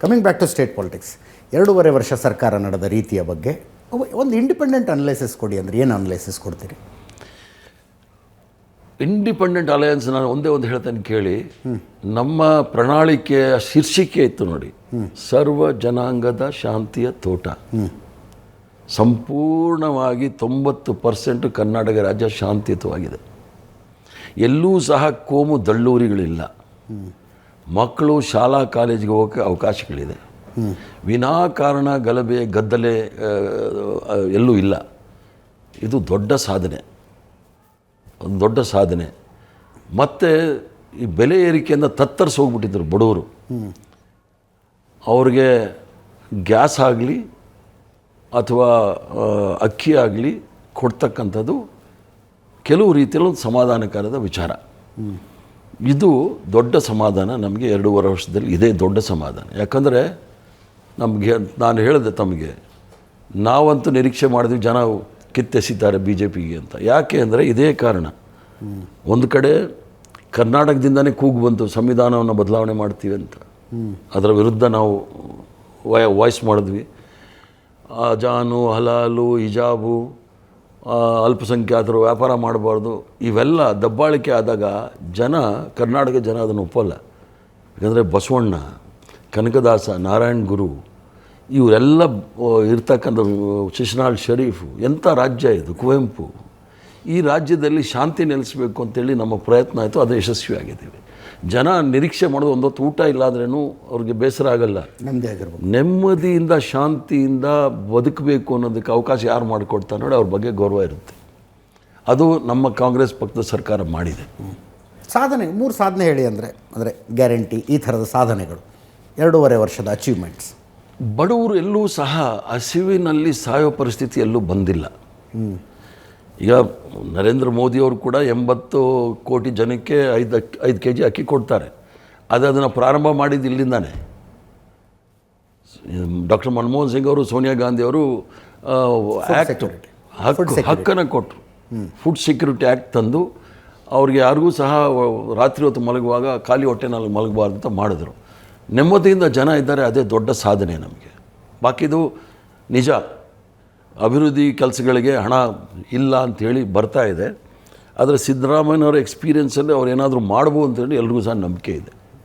Coming back to state politics, 2.5 ವರ್ಷ ಸರ್ಕಾರ ನಡೆದ ರೀತಿಯ ಬಗ್ಗೆ ಒಂದು ಇಂಡಿಪೆಂಡೆಂಟ್ ಅನಲೈಸಿಸ್ ಕೊಡಿ. ಅಂದರೆ ಏನು ಅನಲೈಸಿಸ್ ಕೊಡ್ತೀರಿ? ಇಂಡಿಪೆಂಡೆಂಟ್ ಅಲಯನ್ಸ್ ನಾನು ಒಂದೇ ಒಂದು ಹೇಳ್ತೇನೆ ಕೇಳಿ. ನಮ್ಮ ಪ್ರಣಾಳಿಕೆಯ ಶೀರ್ಷಿಕೆ ಇತ್ತು ನೋಡಿ, ಸರ್ವ ಜನಾಂಗದ ಶಾಂತಿಯ ತೋಟ. ಸಂಪೂರ್ಣವಾಗಿ 90% ಕರ್ನಾಟಕ ರಾಜ್ಯ ಶಾಂತಿಯುತವಾಗಿದೆ. ಎಲ್ಲೂ ಸಹ ಕೋಮು ದಳ್ಳೂರಿಗಳಿಲ್ಲ. ಮಕ್ಕಳು ಶಾಲಾ ಕಾಲೇಜಿಗೆ ಹೋಗೋಕ್ಕೆ ಅವಕಾಶಗಳಿದೆ. ವಿನಾಕಾರಣ ಗಲಭೆ ಗದ್ದಲೆ ಎಲ್ಲೂ ಇಲ್ಲ. ಇದು ದೊಡ್ಡ ಸಾಧನೆ, ಒಂದು ದೊಡ್ಡ ಸಾಧನೆ. ಮತ್ತು ಈ ಬೆಲೆ ಏರಿಕೆಯಿಂದ ತತ್ತರಿಸಿ ಹೋಗ್ಬಿಟ್ಟಿದ್ರು ಬಡವರು. ಅವ್ರಿಗೆ ಗ್ಯಾಸ್ ಆಗಲಿ ಅಥವಾ ಅಕ್ಕಿ ಆಗಲಿ ಕೊಡ್ತಕ್ಕಂಥದ್ದು ಕೆಲವು ರೀತಿಯಲ್ಲಿ ಒಂದು ಸಮಾಧಾನಕಾರದ ವಿಚಾರ. ಇದು ದೊಡ್ಡ ಸಮಾಧಾನ ನಮಗೆ 2.5 ವರ್ಷದಲ್ಲಿ ಇದೇ ದೊಡ್ಡ ಸಮಾಧಾನ. ಯಾಕಂದರೆ ನಮಗೆ ನಾನು ಹೇಳಿದೆ ತಮಗೆ, ನಾವಂತೂ ನಿರೀಕ್ಷೆ ಮಾಡಿದ್ವಿ ಜನ ಕಿತ್ತೆಸಿದ್ದಾರೆ ಬಿ ಜೆ ಪಿಗೆ ಅಂತ. ಯಾಕೆ ಅಂದರೆ ಇದೇ ಕಾರಣ. ಒಂದು ಕಡೆ ಕರ್ನಾಟಕದಿಂದನೇ ಕೂಗು ಬಂತು ಸಂವಿಧಾನವನ್ನು ಬದಲಾವಣೆ ಮಾಡ್ತೀವಿ ಅಂತ. ಅದರ ವಿರುದ್ಧ ನಾವು ವಾಯ್ಸ್ ಮಾಡಿದ್ವಿ. ಅಜಾನು, ಹಲಾಲು, ಹಿಜಾಬು, ಅಲ್ಪಸಂಖ್ಯಾತರು ವ್ಯಾಪಾರ ಮಾಡಬಾರ್ದು, ಇವೆಲ್ಲ ದಬ್ಬಾಳಿಕೆ ಆದಾಗ ಕರ್ನಾಟಕ ಜನ ಅದನ್ನು ಒಪ್ಪಲ್ಲ. ಯಾಕಂದರೆ ಬಸವಣ್ಣ, ಕನಕದಾಸ, ನಾರಾಯಣ ಗುರು ಇವರೆಲ್ಲ ಇರ್ತಕ್ಕಂಥ ಶಿಶುನಾಳ್ ಶರೀಫು, ಎಂಥ ರಾಜ್ಯ ಇದು, ಕುವೆಂಪು. ಈ ರಾಜ್ಯದಲ್ಲಿ ಶಾಂತಿ ನೆಲೆಸಬೇಕು ಅಂತೇಳಿ ನಮ್ಮ ಪ್ರಯತ್ನ ಆಯಿತು, ಅದು ಯಶಸ್ವಿಯಾಗಿದ್ದೀವಿ. ಜನ ನಿರೀಕ್ಷೆ ಮಾಡೋದು ಒಂದೊತ್ತು ಊಟ ಇಲ್ಲಾಂದ್ರೂ ಅವ್ರಿಗೆ ಬೇಸರ ಆಗಲ್ಲ. ನೆಮ್ಮದಿಯಿಂದ ಶಾಂತಿಯಿಂದ ಬದುಕಬೇಕು ಅನ್ನೋದಕ್ಕೆ ಅವಕಾಶ ಯಾರು ಮಾಡಿಕೊಡ್ತಾರೆ ನೋಡಿ, ಅವ್ರ ಬಗ್ಗೆ ಗೌರವ ಇರುತ್ತೆ. ಅದು ನಮ್ಮ ಕಾಂಗ್ರೆಸ್ ಪಕ್ಷದ ಸರ್ಕಾರ ಮಾಡಿದೆ. ಸಾಧನೆ 3 ಸಾಧನೆ ಹೇಳಿ. ಅಂದರೆ ಗ್ಯಾರಂಟಿ, ಈ ಥರದ ಸಾಧನೆಗಳು 2.5 ವರ್ಷದ ಅಚೀವ್ಮೆಂಟ್ಸ್. ಬಡವರು ಎಲ್ಲೂ ಸಹ ಹಸಿವಿನಲ್ಲಿ ಸಾಯೋ ಪರಿಸ್ಥಿತಿ ಎಲ್ಲೂ ಬಂದಿಲ್ಲ. ಈಗ ನರೇಂದ್ರ ಮೋದಿಯವರು ಕೂಡ 80 ಕೋಟಿ ಜನಕ್ಕೆ 5 kg ಅಕ್ಕಿ ಕೊಡ್ತಾರೆ. ಅದನ್ನು ಪ್ರಾರಂಭ ಮಾಡಿದ್ದು ಇಲ್ಲಿಂದಾನೆ. ಡಾಕ್ಟರ್ ಮನಮೋಹನ್ ಸಿಂಗ್ ಅವರು, ಸೋನಿಯಾ ಗಾಂಧಿ ಅವರು ಹಕ್ಕನ್ನು ಕೊಟ್ಟರು. ಫುಡ್ ಸೆಕ್ಯೂರಿಟಿ ಆ್ಯಕ್ಟ್ ತಂದು ಅವ್ರಿಗೆ ಯಾರಿಗೂ ಸಹ ರಾತ್ರಿ ಹೊತ್ತು ಮಲಗುವಾಗ ಖಾಲಿ ಹೊಟ್ಟೆನಲ್ಲಿ ಮಲಗಬಾರ್ದು ಅಂತ ಮಾಡಿದ್ರು. ನೆಮ್ಮದಿಯಿಂದ ಜನ ಇದ್ದಾರೆ, ಅದೇ ದೊಡ್ಡ ಸಾಧನೆ ನಮಗೆ. ಬಾಕಿದು ನಿಜ, ಅಭಿವೃದ್ಧಿ ಕೆಲಸಗಳಿಗೆ ಹಣ ಇಲ್ಲ ಅಂಥೇಳಿ ಬರ್ತಾ ಇದೆ. ಆದರೆ ಸಿದ್ದರಾಮಯ್ಯನವರ ಎಕ್ಸ್ಪೀರಿಯೆನ್ಸಲ್ಲಿ ಅವ್ರು ಏನಾದರೂ ಮಾಡ್ಬೋದು ಅಂತೇಳಿ ಎಲ್ರಿಗೂ ಸಹ ನಂಬಿಕೆ ಇದೆ.